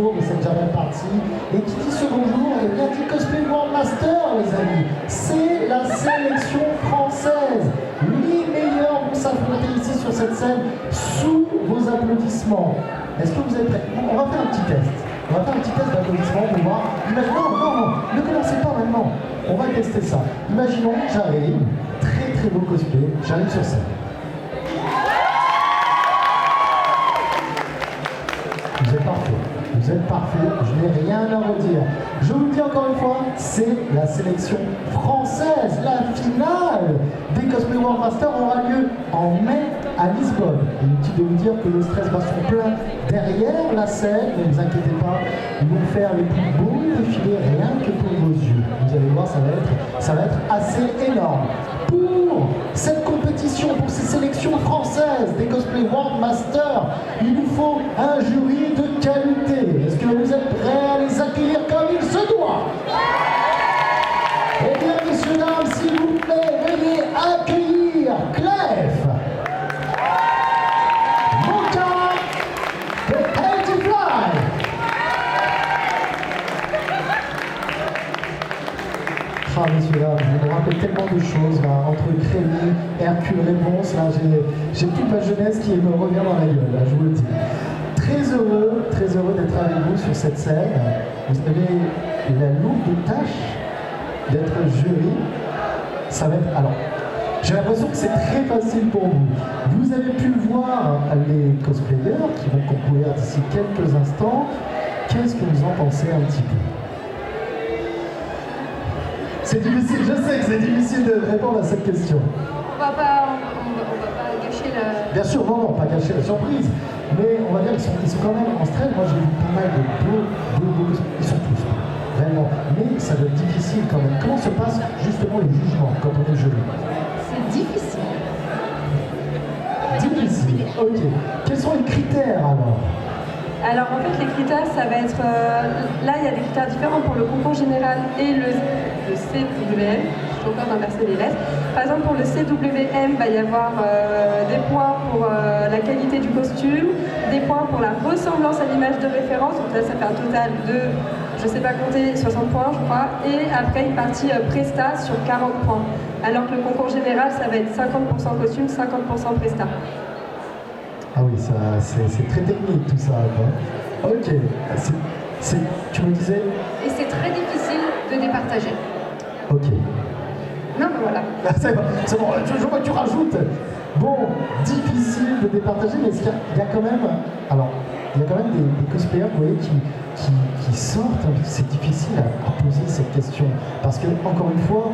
bonjour, mais c'est déjà bien parti. Et qui dit ce bonjour, eh bien dit Cosplay World Master, les amis. C'est la sélection française. Les meilleurs vont s'affronter ici sur cette scène sous vos applaudissements. Est-ce que vous êtes prêts? On va faire un petit test. On va faire un petit test d'applaudissements pour voir. Imaginons, non, ne commencez pas maintenant. On va tester ça. Imaginons, j'arrive, très beau cosplay, j'arrive sur scène. Vous êtes parfait, je n'ai rien à redire. Je vous le dis encore une fois, c'est la sélection française. La finale des Cosplay World Masters aura lieu en mai à Lisbonne. Inutile de vous dire que le stress va son plein derrière la scène, ne vous inquiétez pas, ils vont faire les plus beaux défilés rien que pour vos yeux. Vous allez voir, ça va être assez énorme. Pour cette compétition, pour ces sélections françaises des Cosplay World Masters, il nous faut un jury de qualité. Est-ce que vous êtes prêts à les accueillir comme il se doit? Eh bien, messieurs, dames, s'il vous plaît, veuillez accueillir Clef, Mocha et Healthy Fly. Ah, messieurs, là, je me rappelle tellement de choses, là, entre Crémy, Hercule Réponse, là, j'ai toute ma jeunesse qui me revient dans la gueule, là, je vous le dis. Très heureux d'être avec vous sur cette scène. Vous avez la lourde tâche d'être jury. Ça va être... Alors, j'ai l'impression que c'est très facile pour vous. Vous avez pu voir les cosplayers qui vont concourir d'ici quelques instants. Qu'est-ce que vous en pensez un petit peu? C'est difficile, je sais que c'est difficile de répondre à cette question. On va pas gâcher la... Bien sûr, non, pas gâcher la surprise. Mais on va dire qu'ils sont quand même en stress. Moi, j'ai vu pas mal de beaux, ils sont tous vraiment. Mais ça doit être difficile quand même. Comment se passe justement le jugement quand on est jury? C'est difficile. Difficile, ok. Quels sont les critères alors? Alors en fait les critères ça va être... là il y a des critères différents pour le concours général et le CWM. Je vais encore inverser les lettres. Par exemple pour le CWM il va y avoir des points pour la qualité du costume, des points pour la ressemblance à l'image de référence, donc là ça fait un total de, je sais pas compter, 60 points je crois, et après une partie Presta sur 40 points. Alors que le concours général ça va être 50% costume, 50% Presta. Ah oui, c'est très technique tout ça, quoi. Ok, tu me disais? Et c'est très difficile de départager. Ok. Non, mais voilà. C'est bon, je vois que tu rajoutes. Bon, difficile de départager, mais il y a quand même... Alors, il y a quand même des cosplayers, vous voyez, qui sortent. C'est difficile à poser cette question. Parce que, encore une fois,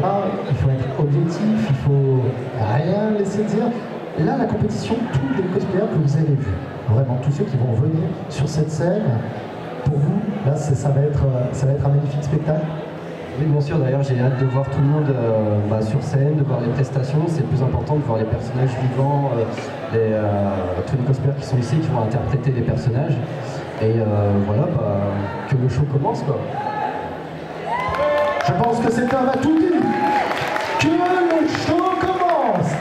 là, il faut être objectif, il faut rien laisser dire. Là, la compétition, tous les cosplayers que vous avez vus, vraiment tous ceux qui vont venir sur cette scène, pour vous, là, ça va être un magnifique spectacle. Oui, bien sûr, d'ailleurs, j'ai hâte de voir tout le monde sur scène, de voir les prestations. C'est le plus important de voir les personnages vivants, tous les cosplayers qui sont ici, qui vont interpréter les personnages. Et voilà, que le show commence, quoi. Je pense que cet homme a tout dit. Que le show commence.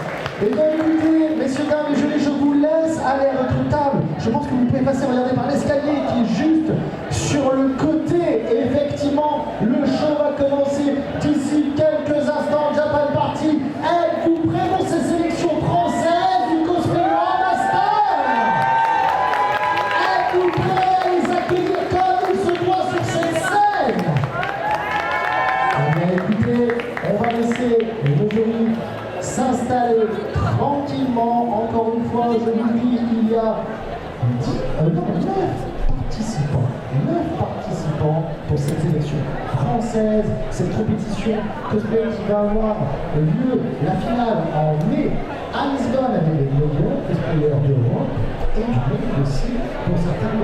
Et bien écoutez, messieurs, dames et je vous laisse aller à votre table. Je pense que vous pouvez passer, regardez par l'escalier qui est juste sur le côté. Et effectivement, le show va commencer d'ici quelques instants. Japan Party, êtes-vous prêts pour ces sélections françaises du Cosplay World Master? Êtes-vous prêts à les accueillir comme il se doit sur cette scène? Eh bien écoutez, on va laisser le jury s'installer tranquillement. Encore une fois, je vous dis, il y a 9 participants pour cette sélection française, cette compétition cosplay qui va avoir lieu, la finale en mai à Lisbonne avec les meilleurs cosplayers d'Europe et du monde aussi pour certains.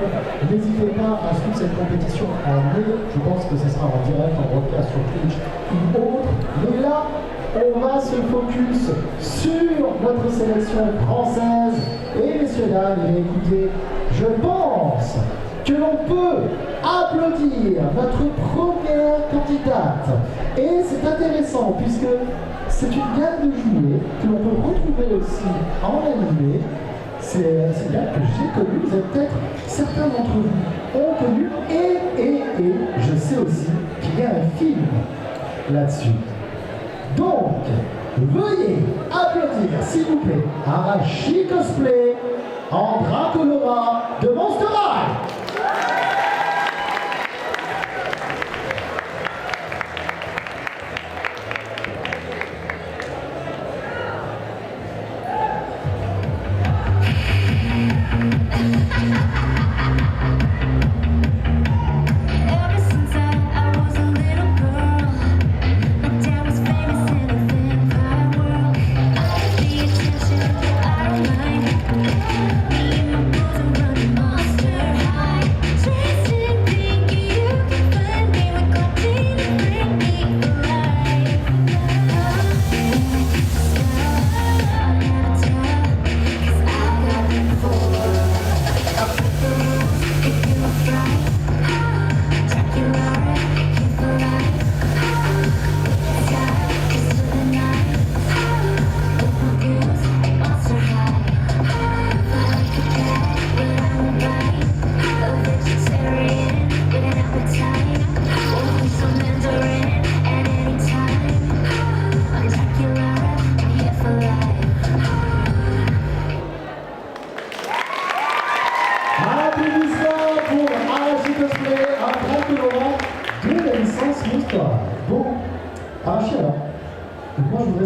N'hésitez pas à suivre cette compétition en mai. Je pense que ce sera en direct, en broadcast sur Twitch ou autre. Mais là, on va se focus sur notre sélection française. Et messieurs, dames, écoutez, je pense que l'on peut applaudir notre première candidate. Et c'est intéressant puisque c'est une gamme de jouets que l'on peut retrouver aussi en animé. c'est bien que j'ai connu, vous êtes peut-être, certains d'entre vous ont connu, et je sais aussi qu'il y a un film là-dessus. Donc, veuillez applaudir, s'il vous plaît, Arashi Cosplay en Dracolora de Monster High.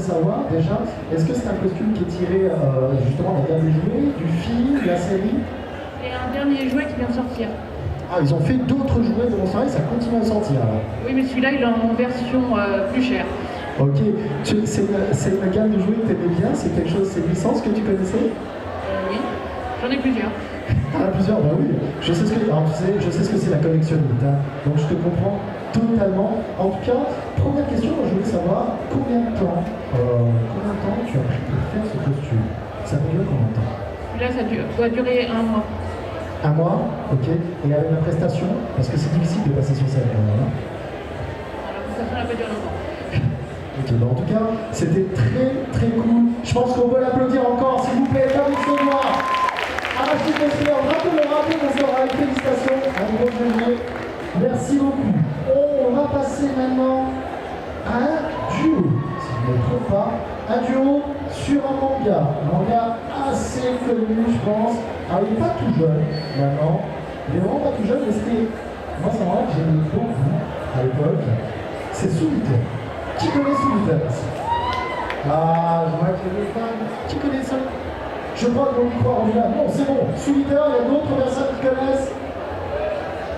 Savoir déjà, est-ce que c'est un costume qui est tiré justement d'un dernier jouet, du film, de la série? Et un dernier jouet qui vient de sortir. Ah, ils ont fait d'autres jouets de Monster High, ça continue à sortir alors. Oui, mais celui-là, il est en version plus chère. Ok, c'est une gamme de jouets que tu aimais bien, c'est quelque chose, c'est une licence que tu connaissais? Oui, j'en ai plusieurs. Ah, plusieurs, bah oui. Je sais ce que, alors, tu sais, je sais ce que c'est la collectionnite, hein, donc je te comprends totalement. En tout cas, première question, je voulais savoir combien de temps tu as pris pour faire ce costume? Ça peut durer combien de temps? Là, ça doit durer 1 mois. Un mois, ok. Et avec la prestation, parce que c'est difficile de passer sur scène. Hein. La prestation n'a pas duré longtemps. Ok, bah en tout cas, c'était très cool. Je pense qu'on peut l'applaudir encore, s'il vous plaît, comme il se doit. Arashi Cosplay, félicitations, un gros jeu. Merci beaucoup. On va passer maintenant à un duo, si je ne me trompe pas, un duo sur un manga assez connu, je pense. Alors, il n'est pas tout jeune, maintenant. Il est vraiment pas tout jeune, mais c'était. Moi, c'est un manga que j'aimais beaucoup à l'époque. C'est Soul Eater. Qui connaît Soul Eater? Ah, je vois que les fans. Qui connaît ça? Je crois qu'on y croit en là. Non, c'est bon. Soul Eater, il y a d'autres personnes qui connaissent.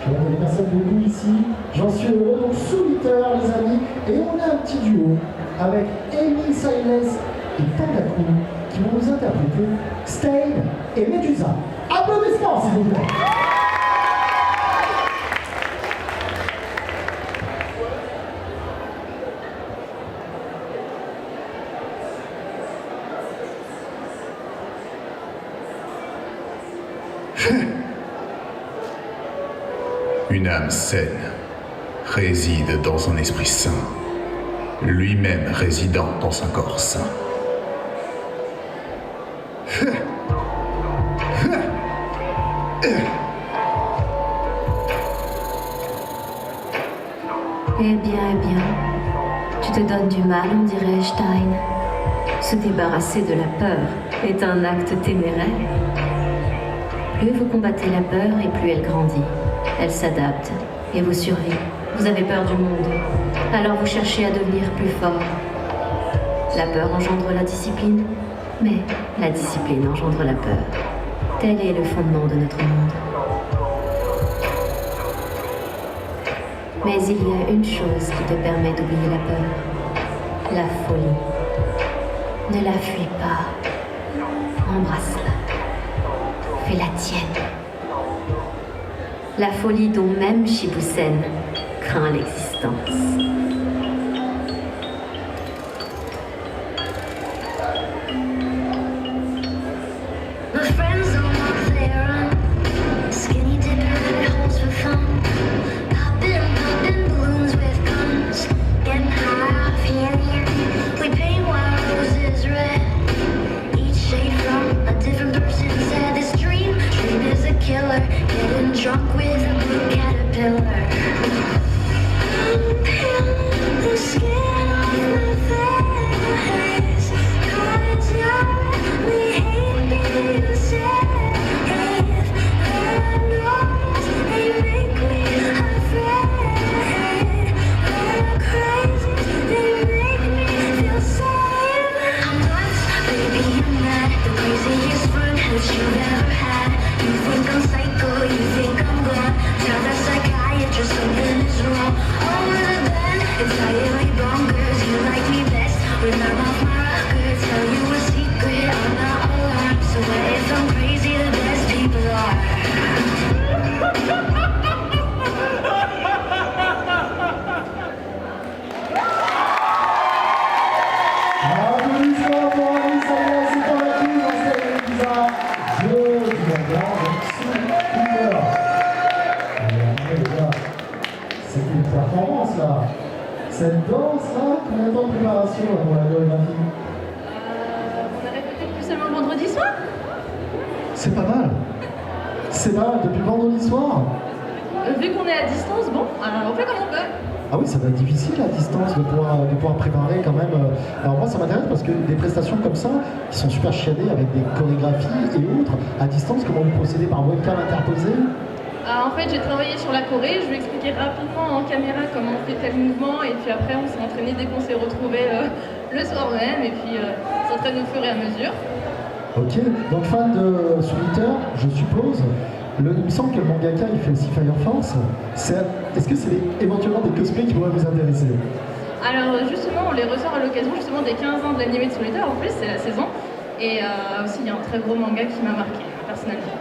Je vois qu'il y a des personnes beaucoup ici. J'en suis heureux. Donc, Soul Eater, les amis. Et on a un petit duo avec Amy Siles et Tangaku qui vont nous interpréter Stain et Medusa. Applaudissements, s'il vous plaît. Une âme saine réside dans un esprit sain, lui-même résidant dans un corps sain. Eh bien, tu te donnes du mal, on dirait Stein. Se débarrasser de la peur est un acte téméraire. Plus vous combattez la peur et plus elle grandit. Elle s'adapte et vous survit. Vous avez peur du monde, alors vous cherchez à devenir plus fort. La peur engendre la discipline, mais la discipline engendre la peur. Tel est le fondement de notre monde. Mais il y a une chose qui te permet d'oublier la peur. La folie. Ne la fuis pas. Embrasse-la. Fais-la tienne. La folie dont même Shibusen craint l'existence. Different person's invisible caterpillar. Peel the skin off my face, 'cause you hate me, you say. They make me afraid. They're crazy, they make me feel sane. I'm nuts, baby, I'm not the craziest friend that you've ever had. You think I'm psycho, you think I'm gone. Tell the psychiatrist something is wrong. Oh, then entirely bonkers. You like me best when I'm off my rocker. Tell you a secret, I'm not alarmed. So what if I'm crazy, the best people are. Applaudissements pour Alice Ayala, c'est convaincu dans cette Elisa. Je du Gabin, donc super. Les gars, c'est une performance là. Cette danse là, combien de temps de préparation là, pour la chorégraphie? On a répété plus seulement le vendredi soir. C'est pas mal. C'est pas mal depuis le vendredi soir. Vu qu'on est à distance, bon, on fait comme on peut. Ah oui, ça va être difficile à distance de pouvoir préparer quand même. Alors moi ça m'intéresse parce que des prestations comme ça, qui sont super chiadées avec des chorégraphies et autres, à distance, comment vous procédez par webcam interposée? En fait, j'ai travaillé sur la choré, je lui ai expliqué rapidement en caméra comment on fait tel mouvement, et puis après on s'est entraîné dès qu'on s'est retrouvés le soir même, et puis on s'entraîne au fur et à mesure. Ok, donc fan de Twitter, je suppose. Il me semble que le mangaka il fait aussi Fire Force. Est-ce que c'est éventuellement des cosplays qui pourraient vous intéresser? Alors justement, on les ressort à l'occasion justement des 15 ans de l'animé de Solitaire, en plus c'est la saison, et aussi il y a un très gros manga qui m'a marqué personnellement.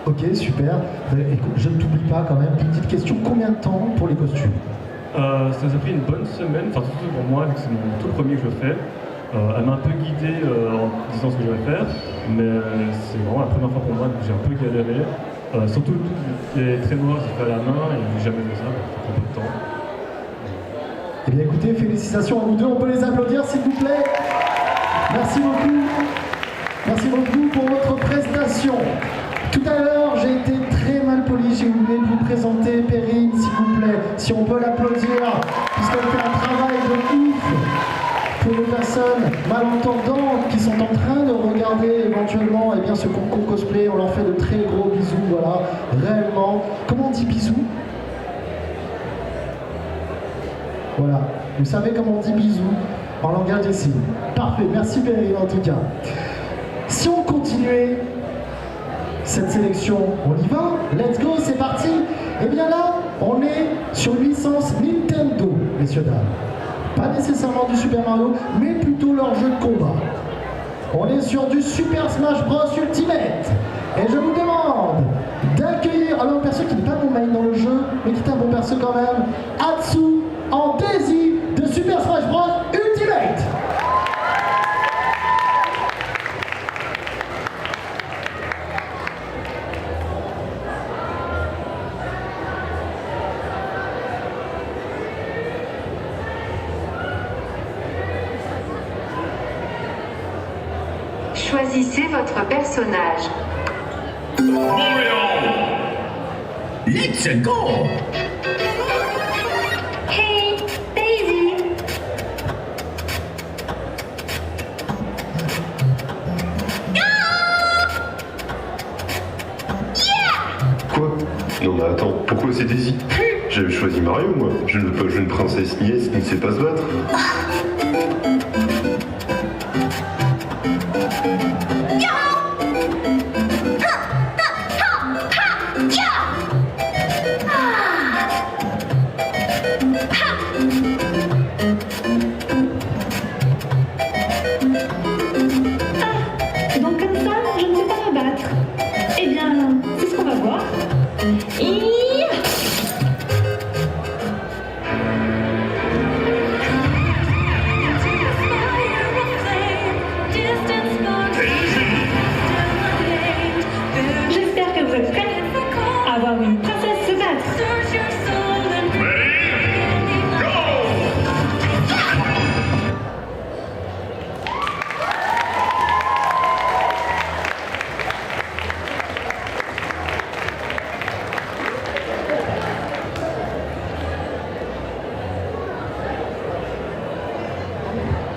Ok, super. Écoute, je ne t'oublie pas quand même. Une petite question, combien de temps pour les costumes? Ça nous a pris une bonne semaine, enfin surtout pour moi, vu que c'est mon tout premier que je fais. Elle m'a un peu guidé en disant ce que je vais faire, mais c'est vraiment la première fois pour moi que j'ai un peu galéré. Surtout les traits noirs, j'ai fait à la main et j'ai jamais fait ça, ça prend un peu de temps. Eh bien écoutez, félicitations à vous deux, on peut les applaudir s'il vous plaît. Merci beaucoup. Merci beaucoup pour votre prestation. Tout à l'heure, j'ai été très mal poli, j'ai oublié de vous présenter Perrine, s'il vous plaît. Si on peut l'applaudir, puisqu'elle fait un travail de ouf. Pour les personnes malentendantes qui sont en train de regarder éventuellement ce concours cosplay, on leur fait de très gros bisous, voilà, réellement. Comment on dit bisous? Voilà, vous savez comment on dit bisous en langage des signes. Parfait, merci Perrine en tout cas. Si on continuait cette sélection, on y va, let's go, c'est parti. Et bien là, on est sur une licence Nintendo, messieurs dames. Pas nécessairement du Super Mario, mais plutôt leur jeu de combat. On est sur du Super Smash Bros Ultimate. Et je vous demande d'accueillir, alors un perso qui n'est pas mon main dans le jeu, mais qui est un bon perso quand même, Atsu en Daisy de Super Smash Bros Ultimate. Choisissez votre personnage. Let's go! Hey, Daisy! Quoi? Non mais attends, pourquoi c'est Daisy? J'avais choisi Mario moi. Je ne veux pas jouer une princesse nièce qui ne sait pas se battre. Donc comme ça, je ne sais pas me battre. Eh bien, c'est ce qu'on va voir.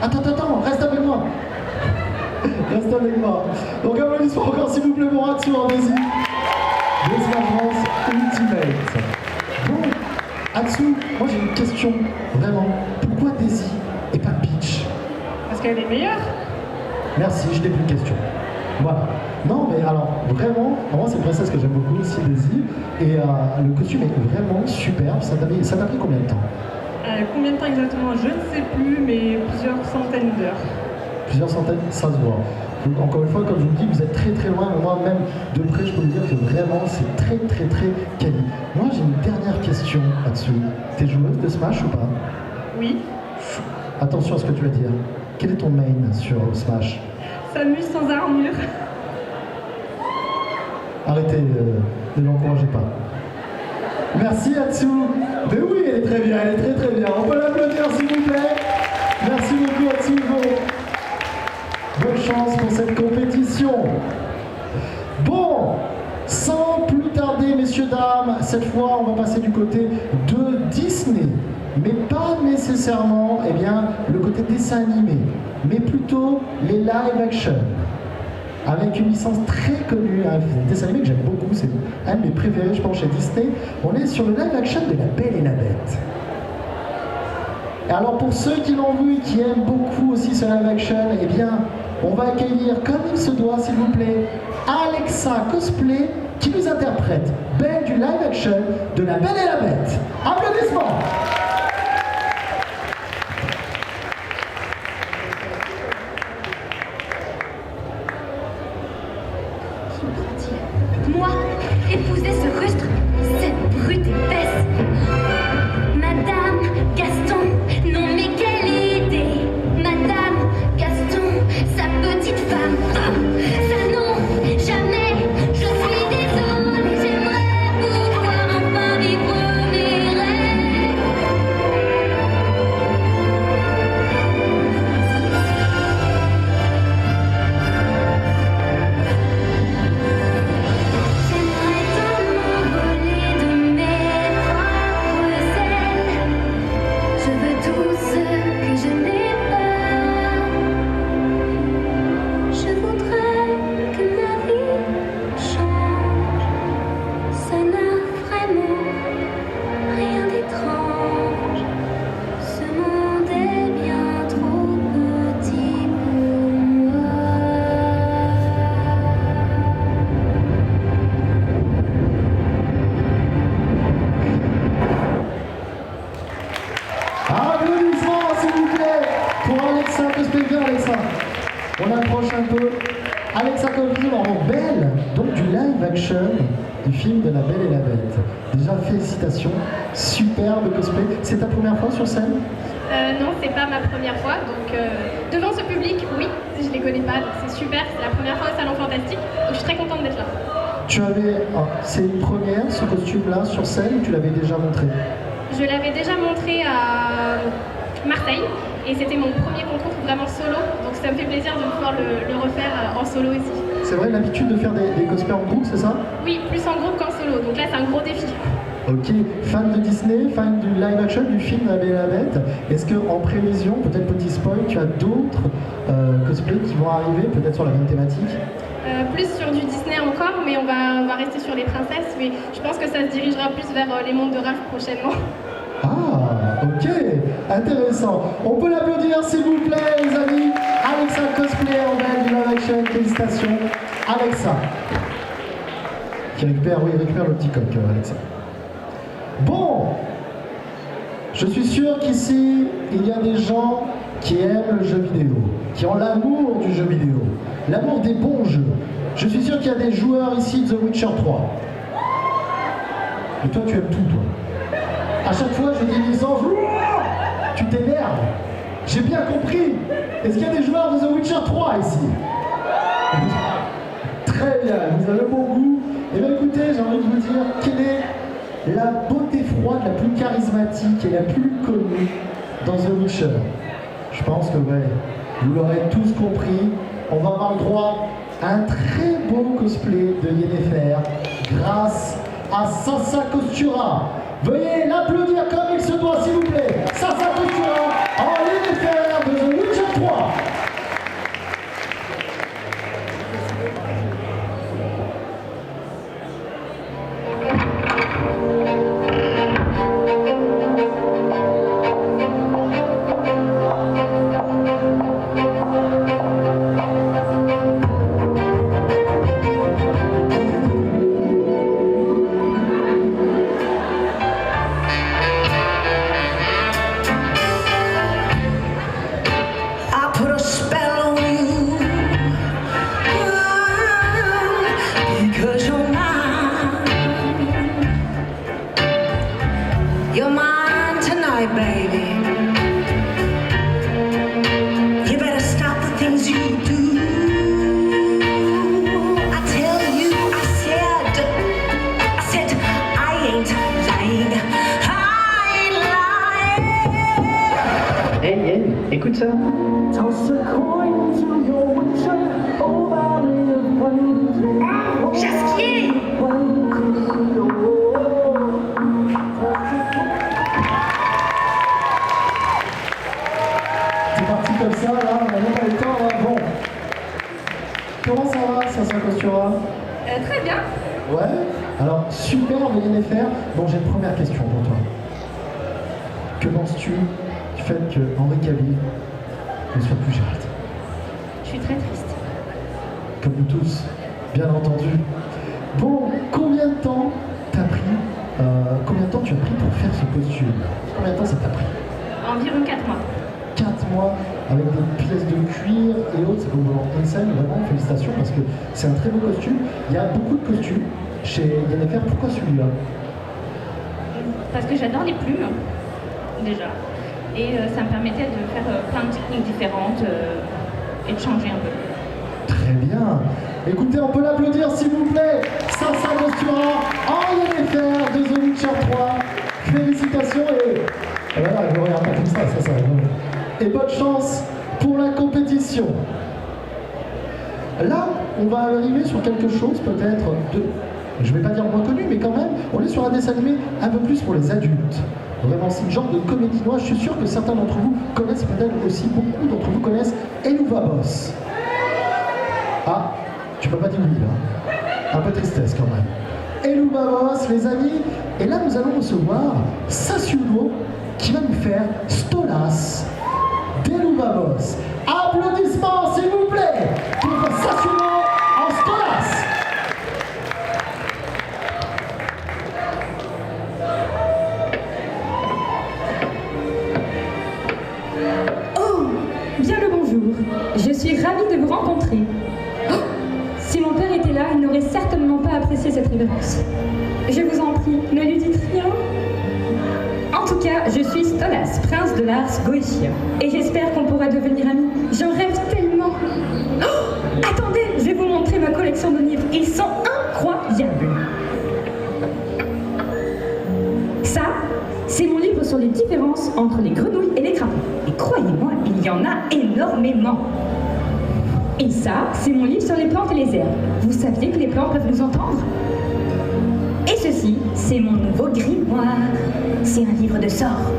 Attends, reste avec moi. Reste avec moi. Donc applaudissements encore s'il vous plaît pour Atsu en Daisy. De Smash Bros Ultimate. Bon, Atsu, moi j'ai une question, vraiment. Pourquoi Daisy et pas Peach? Parce qu'elle est meilleure. Merci, je n'ai plus de questions. Voilà. Non, mais alors, vraiment, moi c'est une princesse que j'aime beaucoup aussi, Daisy. Et le costume est vraiment superbe. Ça t'a pris combien de temps? Combien de temps exactement? Je ne sais plus, mais plusieurs centaines d'heures. Plusieurs centaines, ça se voit. Donc, encore une fois, comme je vous le dis, vous êtes très très loin. Moi-même, de près, je peux vous dire que vraiment, c'est très quali. Moi, j'ai une dernière question là-dessus. T'es joueuse de Smash ou pas? Oui. Attention à ce que tu vas dire. Quel est ton main sur Smash? Samus sans armure. Arrêtez, ne l'encouragez pas. Merci Atsu. Mais oui, elle est très bien, elle est très bien. On peut l'applaudir s'il vous plaît. Merci beaucoup Atsu. Bonne chance pour cette compétition. Bon, sans plus tarder, messieurs, dames, cette fois, on va passer du côté de Disney. Mais pas nécessairement le côté dessin animé, mais plutôt les live action. Avec une licence très connue, un dessin animé que j'aime beaucoup, c'est un de mes préférés, je pense, chez Disney. On est sur le live action de La Belle et la Bête. Et alors, pour ceux qui l'ont vu et qui aiment beaucoup aussi ce live action, on va accueillir, comme il se doit, s'il vous plaît, Alexa Cosplay, qui nous interprète Belle du live action de La Belle et la Bête. Applaudissements! Moi, épouser ce rustre, cette brute épaisse. Madame Gaston, non mais quelle idée. Madame Gaston, sa petite femme. Ça non, jamais, je suis désolée. J'aimerais pouvoir enfin vivre mes rêves. Je veux tout ce que je n'ai pas. Je voudrais que ma vie change. Ça n'a vraiment rien d'étrange. Ce monde est bien trop petit pour moi. Applaudissements s'il vous plaît pour Alexa Cosplay. Viens Alexa, on approche un peu. Alexa Cosplay en Belle, donc du live action du film de La Belle et la Bête. Déjà félicitations, superbe cosplay. C'est ta première fois sur scène? Non, c'est pas ma première fois, donc devant ce public, oui, je les connais pas, donc c'est super, c'est la première fois au Salon Fantastique, donc je suis très contente d'être là. C'est une première ce costume-là sur scène ou tu l'avais déjà montré? Je l'avais déjà montré à Marseille, et c'était mon premier concours vraiment solo, donc ça me fait plaisir de pouvoir le refaire en solo ici. C'est vrai l'habitude de faire des cosplays en groupe, c'est ça? Oui, plus en groupe qu'en solo, donc là c'est un gros défi. Ok, fan de Disney, fan du live action du film La Belle et la Bête, est-ce qu'en prévision, peut-être petit spoil, tu as d'autres cosplays qui vont arriver, peut-être sur la même thématique? Plus sur du Disney encore, mais on va rester sur les princesses, mais je pense que ça se dirigera plus vers les mondes de Ralph prochainement. Ah, ok, intéressant. On peut l'applaudir s'il vous plaît les amis. Alexa Cosplay en Belle du live action, félicitations. Alexa. Qui récupère le petit coq, Alexa. Bon, je suis sûr qu'ici, il y a des gens qui aiment le jeu vidéo, qui ont l'amour du jeu vidéo, l'amour des bons jeux. Je suis sûr qu'il y a des joueurs ici de The Witcher 3. Et toi, tu aimes tout, toi. À chaque fois, je dis une licence, tu t'énerves. J'ai bien compris. Est-ce qu'il y a des joueurs de The Witcher 3 ici? Très bien, vous avez le bon goût. Et bien écoutez, j'ai envie de vous dire, quelle est la beauté froide la plus charismatique et la plus connue dans The Witcher? Je pense que vous l'aurez tous compris. On va avoir le droit à un très beau cosplay de Yennefer grâce à Sasa Costura. Veuillez l'applaudir comme il se doit, s'il vous plaît. Sasa Costura en Yennefer de The Witcher 3. You're mine tonight, baby. You better stop the things you do. I tell you, I said, I ain't lying. I ain't lying. Hey, hey, écoute ça. Toss a coin to your witcher. Oh, valley of wonder. Jasquier. C'est parti comme ça, là, on a même pas le temps, là. Bon. Comment ça va, ça Costura? Très bien. Ouais. Alors, super, veuillez faire. Bon, j'ai une première question pour toi. Que penses-tu du fait que Henri Cavill ne soit plus Gérald? Je suis très triste. Comme nous tous, bien entendu. Bon, combien de temps tu as pris pour faire ce costume? Combien de temps ça t'a pris? Environ 4 mois. 4 mois avec des pièces de cuir et autres, c'est comme une scène, vraiment, félicitations parce que c'est un très beau costume. Il y a beaucoup de costumes chez Yennefer. Pourquoi celui-là? Parce que j'adore les plumes, déjà. Et ça me permettait de faire plein de techniques différentes et de changer un peu. Très bien. Écoutez, on peut l'applaudir s'il vous plaît. Sasa Costura, en Yennefer de The Witcher 3. Félicitations et voilà, je ne regarde pas comme ça. Et bonne chance pour la compétition. Là, on va arriver sur quelque chose peut-être de, je ne vais pas dire moins connu, mais quand même, on est sur un dessin animé un peu plus pour les adultes. Vraiment, c'est le genre de comédie noire. Je suis sûr que certains d'entre vous connaissent, peut-être aussi beaucoup d'entre vous connaissent Eluva Boss. Ah, tu peux pas dire oui là. Un peu tristesse quand même. Eluva Boss, les amis. Et là, nous allons recevoir Sassuolo qui va nous faire Stolas d'Eluva Boss. Applaudissements, s'il vous plaît, pour Sassuolo en Stolas. Bien le bonjour, je suis ravie de vous rencontrer. Oh, si mon père était là, il n'aurait certainement pas apprécié cette révérence. Je vous en prie, ne lui dites rien. En tout cas, je suis Stolas, prince de Lars Goetia, et j'espère qu'on pourra devenir amis. J'en rêve tellement. Oh, attendez, je vais vous montrer ma collection de livres. Ils sont incroyables. Ça, c'est mon livre sur les différences entre les grenouilles et les crapauds. Et croyez-moi, il y en a énormément. Et ça, c'est mon livre sur les plantes et les herbes. Vous saviez que les plantes peuvent nous entendre? Et ceci, c'est mon nouveau grimoire. C'est un livre de sorts.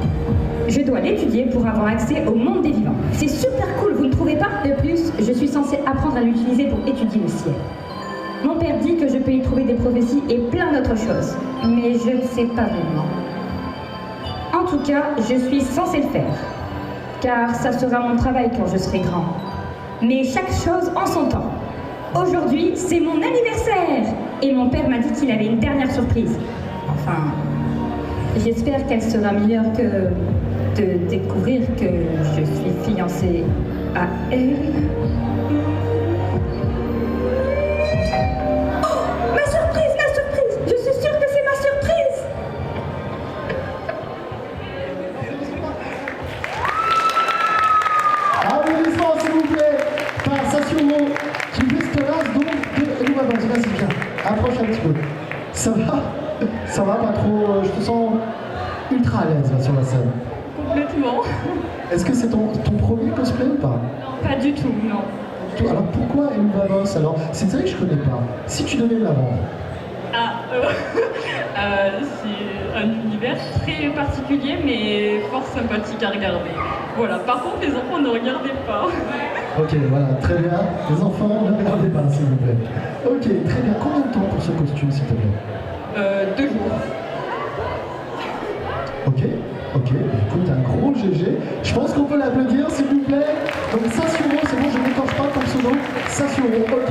Je dois l'étudier pour avoir accès au monde des vivants. C'est super cool, vous ne trouvez pas? De plus, je suis censée apprendre à l'utiliser pour étudier le ciel. Mon père dit que je peux y trouver des prophéties et plein d'autres choses. Mais je ne sais pas vraiment. En tout cas, je suis censée le faire, car ça sera mon travail quand je serai grand. Mais chaque chose en son temps. Aujourd'hui, c'est mon anniversaire et mon père m'a dit qu'il avait une dernière surprise. Enfin, j'espère qu'elle sera meilleure que de découvrir que je suis fiancée à elle. Oh, ma surprise! Je suis sûre que c'est ma surprise! Applaudissements s'il vous plaît par Sassuolo qui fait Stolas donc de Eluva Boss. Vas-y, viens, approche un petit peu. Ça va? Ça va pas trop? Je te sens ultra à l'aise là sur la scène. Complètement. Est-ce que c'est ton premier cosplay ou pas? Pas du tout, non. Alors pourquoi Eluva Boss? Alors, c'est vrai que je connais pas. Si tu devais me la vendre. C'est un univers très particulier, mais fort sympathique à regarder. Voilà, par contre, les enfants ne regardez pas. Ok, voilà, très bien. Les enfants, ne regardez pas, s'il vous plaît. Ok, très bien. Combien de temps pour ce costume, s'il te plaît? 2 jours. Ok, écoute, un gros GG. Je pense qu'on peut l'applaudir, s'il vous plaît. Donc Sassuolo, c'est bon, je n'écorche pas ton pseudo. Sassuolo, ok,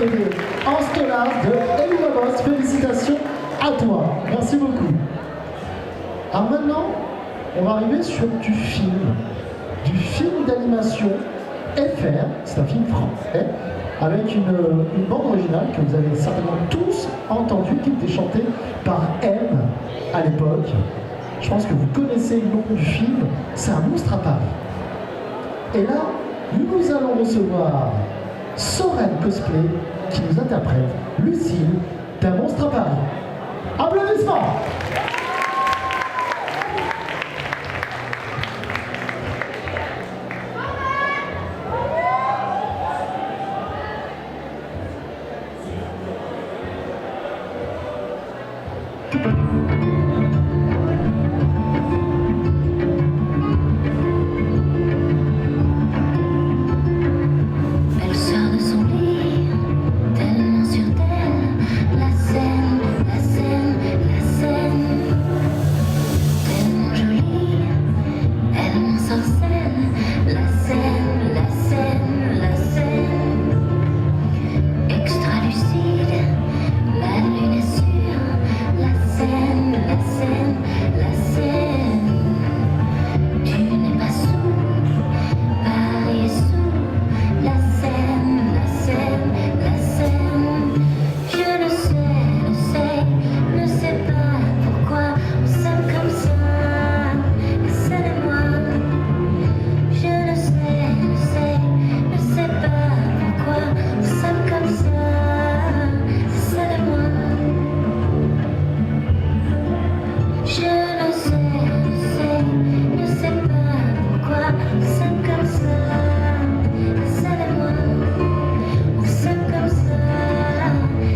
en Stolas de Eluva Boss. Félicitations à toi. Merci beaucoup. Alors maintenant, on va arriver sur du film d'animation FR. C'est un film français avec une bande originale que vous avez certainement tous entendu, qui était chantée par M à l'époque. je pense que vous connaissez le nom du film, c'est Un monstre à Paris. Et là, nous allons recevoir Soren Cosplay qui nous interprète Lucille d'un monstre à Paris. Applaudissements! Elle sort de son lit, tellement sûre d'elle. La scène, la scène, la scène. Tellement jolie, elle m'ensorcelle. La scène, la scène, la scène. Extra lucide, la lune est sûre. La scène, la scène, la scène. Tu n'es pas sous, Paris est sous. La scène, la scène, la scène. Je ne sais pas pourquoi on s'aime comme ça. La scène et moi. Je ne sais pas pourquoi on s'aime comme ça. La scène et moi. Je ne sais pas pourquoi on s'aime comme ça. La scène et moi. On s'aime comme ça.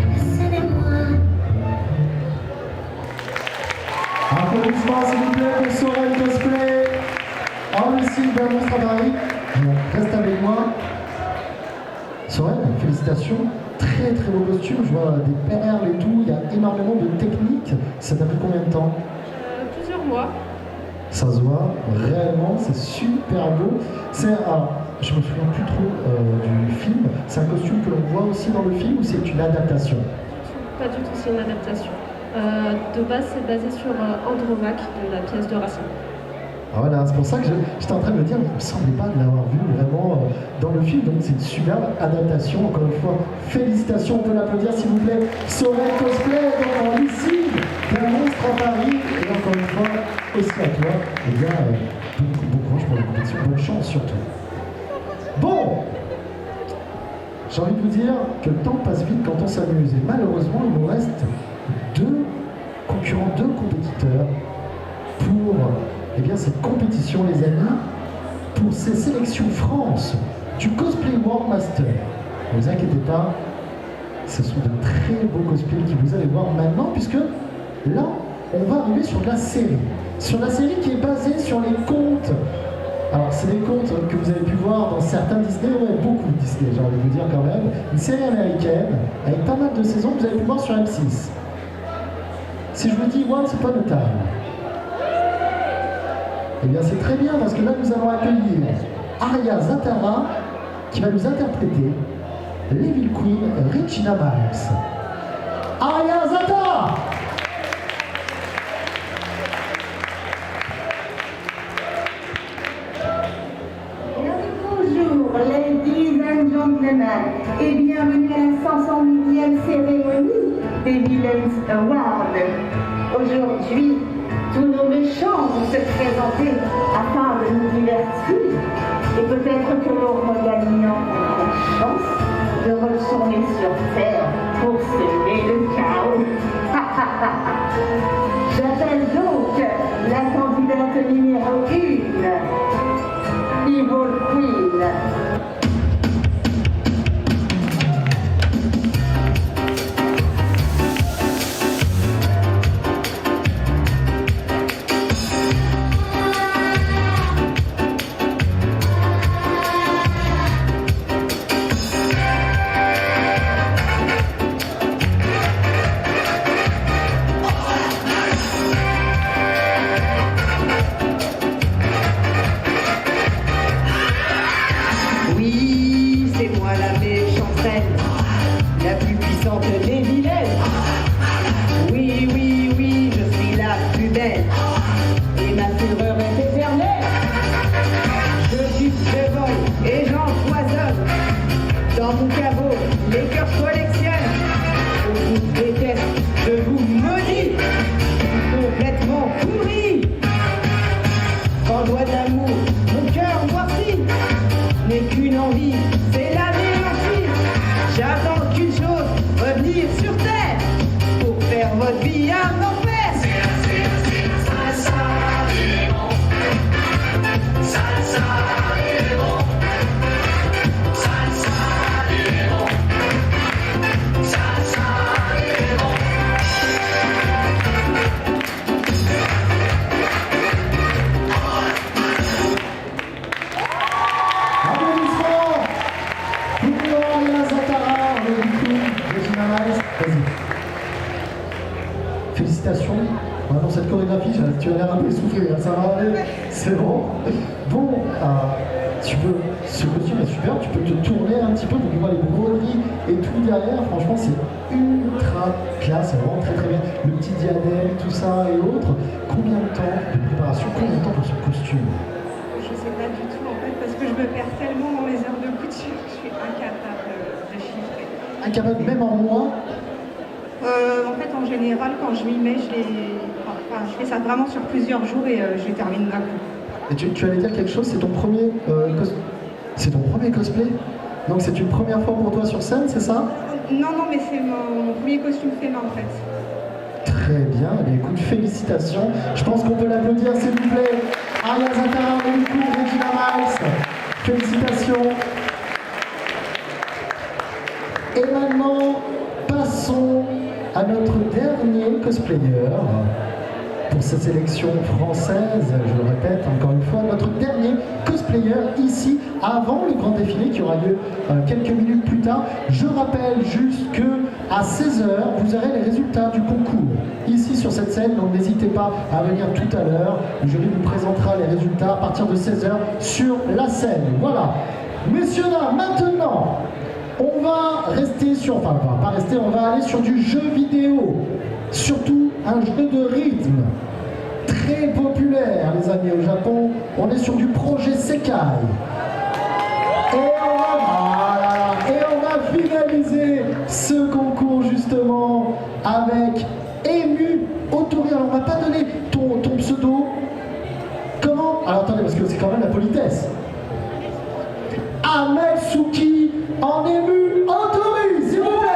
La scène et moi. Applaudissements s'il vous plaît pour Soren Cosplay en Lucille d'un monstre à Paris. Reste avec moi. Soren, félicitations. Très très beau costume, je vois des perles et tout, il y a énormément de techniques. Ça t'a pris combien de temps? Plusieurs mois. Ça se voit, réellement, c'est super beau. Alors, je me souviens plus trop du film. C'est un costume que l'on voit aussi dans le film ou c'est une adaptation? Pas du tout, c'est une adaptation. De base, c'est basé sur Andromaque de la pièce de Racine. Ah voilà, c'est pour ça que j'étais en train de me dire, mais il me semblait pas de l'avoir vu vraiment dans le film, donc c'est une superbe adaptation. Encore une fois, félicitations, on peut l'applaudir s'il vous plaît. Soren Cosplay, donc en Lucille, d'un monstre à Paris, et encore une fois, aussi à toi, et bien, bon courage pour la compétition, bonne chance surtout. Bon, j'ai envie de vous dire que le temps passe vite quand on s'amuse, et malheureusement, il nous reste deux concurrents, deux compétiteurs pour cette compétition, les amis, pour ces sélections France du Cosplay World Master. Ne vous inquiétez pas, ce sont de très beaux cosplays que vous allez voir maintenant, puisque là, on va arriver sur de la série. Sur la série qui est basée sur les contes. Alors, c'est des contes que vous avez pu voir dans certains Disney, ouais, beaucoup de Disney, j'ai envie de vous dire quand même. Une série américaine, avec pas mal de saisons que vous avez pu voir sur M6. Si je vous dis Once Upon a Time, eh bien c'est très bien parce que là nous allons accueillir Arya Zatara qui va nous interpréter l'Evil Queen Regina Miles. Arya Zatara! Bonjour ladies and gentlemen et bienvenue à la 501e cérémonie des Villains Awards. Aujourd'hui, tous nos méchants vont se présenter afin de nous divertir et peut-être que nos gagnants auront la chance de retourner sur Terre pour semer le chaos. J'appelle donc la candidate numéro 1, Evil Queen. tu as l'air un peu essoufflé, hein, ça va aller, c'est bon. Bon, ce costume est super, tu peux te tourner un petit peu pour voir les broderies et tout derrière. Franchement, c'est ultra classe, c'est vraiment très très bien. Le petit diadème, tout ça et autres. Combien de temps de préparation, combien de temps pour ce costume? Je sais pas du tout en fait, parce que je me perds tellement dans les heures de couture que je suis incapable de chiffrer. Incapable, même en mois? En fait, en général, quand je m'y mets, je fais ça vraiment sur plusieurs jours et je termine d'un coup. Et tu allais dire quelque chose, c'est ton premier c'est ton premier cosplay? Donc c'est une première fois pour toi sur scène, c'est ça? Non, mais c'est mon premier costume fait main en fait. Très bien, eh bien, écoute, félicitations. Je pense qu'on peut l'applaudir, s'il vous plaît. Aria Zatara, Regina Miles. Félicitations. Et maintenant, passons à notre dernier cosplayer pour cette sélection française, je le répète encore une fois, notre dernier cosplayer ici, avant le grand défilé qui aura lieu quelques minutes plus tard. Je rappelle juste que à 16h, vous aurez les résultats du concours ici sur cette scène, donc n'hésitez pas à venir tout à l'heure. Le jury vous présentera les résultats à partir de 16h sur la scène. Voilà. Messieurs, dames, maintenant, on va rester sur, enfin on va pas rester, on va aller sur du jeu vidéo. Surtout un jeu de rythme très populaire, les amis, au Japon. On est sur du projet Sekai. Et on va finaliser ce concours justement avec Emu Otori. Alors on va pas donner ton pseudo. Comment? Alors attendez, parce que c'est quand même la politesse. Ametsuki en Emu Otori, s'il vous plaît.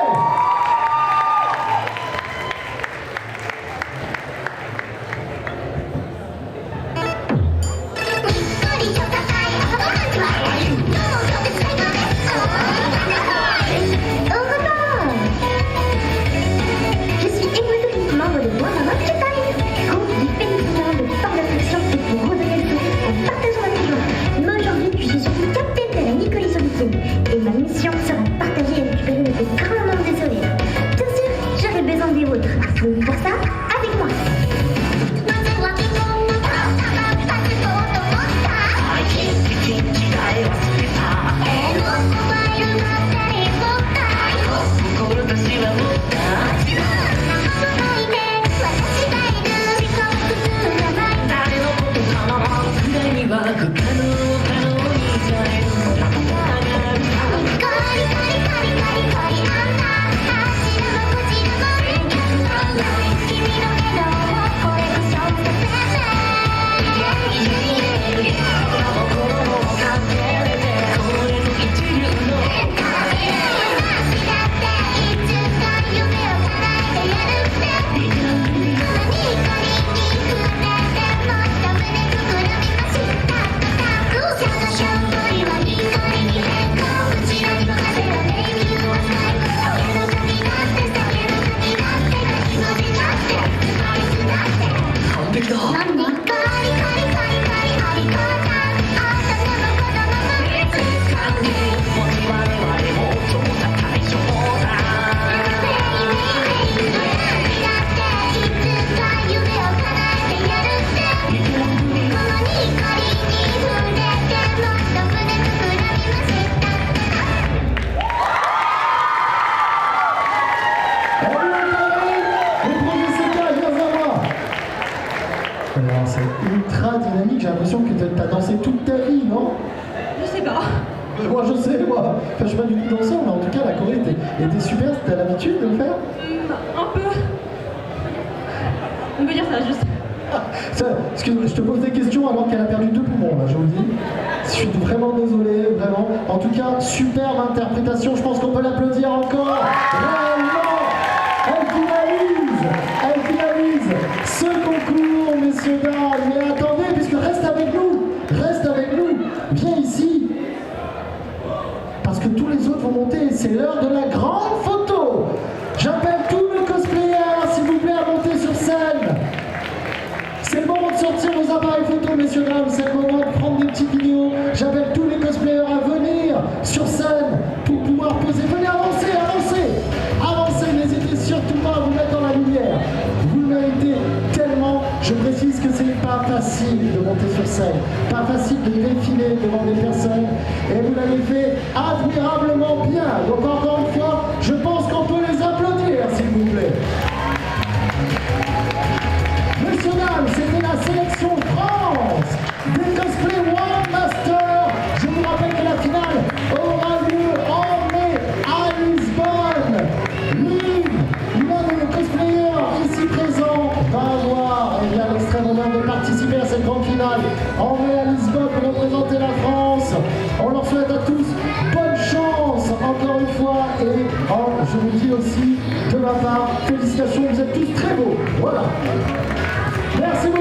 Et ma mission sera de partager et récupérer le plus grand nombre de sourires. Bien sûr, j'aurai besoin des vôtres. Donc pour ça, avec moi. C'est ultra dynamique, j'ai l'impression que tu as dansé toute ta vie, non? Je sais pas. Moi je sais, moi. Enfin, je suis pas du tout danseur, mais en tout cas la choré était super. T'as l'habitude de le faire? Un peu. On peut dire ça juste. Excuse-moi, je te pose des questions alors qu'elle a perdu 2 poumons, là, je vous le dis. Je suis vraiment désolé, vraiment. En tout cas, superbe interprétation, je pense qu'on peut l'applaudir encore. Réellement, elle finalise ce concours, messieurs, dames. Mais attendez, puisque reste avec nous, viens ici. Parce que tous les autres vont monter, c'est l'heure de la grande photo. J'appelle tous nos cosplayers, s'il vous plaît, à monter sur scène. C'est le moment de sortir vos appareils photo, messieurs, dames. C'est le moment de prendre des petites vidéos. J'appelle tous les cosplayers à venir sur scène pour pouvoir poser. Venez avancer, n'hésitez surtout pas à vous mettre dans la lumière. Vous le méritez tellement. Je précise que c'est c'est pas facile de monter sur scène, pas facile de défiler devant des personnes, et vous l'avez fait admirablement bien. Donc encore une fois, je pense qu'on peut les applaudir, s'il vous plaît. Messieurs, dames, c'était la sélection France des Cosplay One Master. Je vous rappelle que la finale aura lieu en mai à Lisbonne. L'un de nos cosplayers ici présents va avoir l'extrême honneur de participer à cette grande finale en mai à Lisbonne pour représenter la France. On leur souhaite à tous bonne chance encore une fois et je vous dis aussi de ma part, félicitations, vous êtes tous très beaux. Voilà. Merci beaucoup.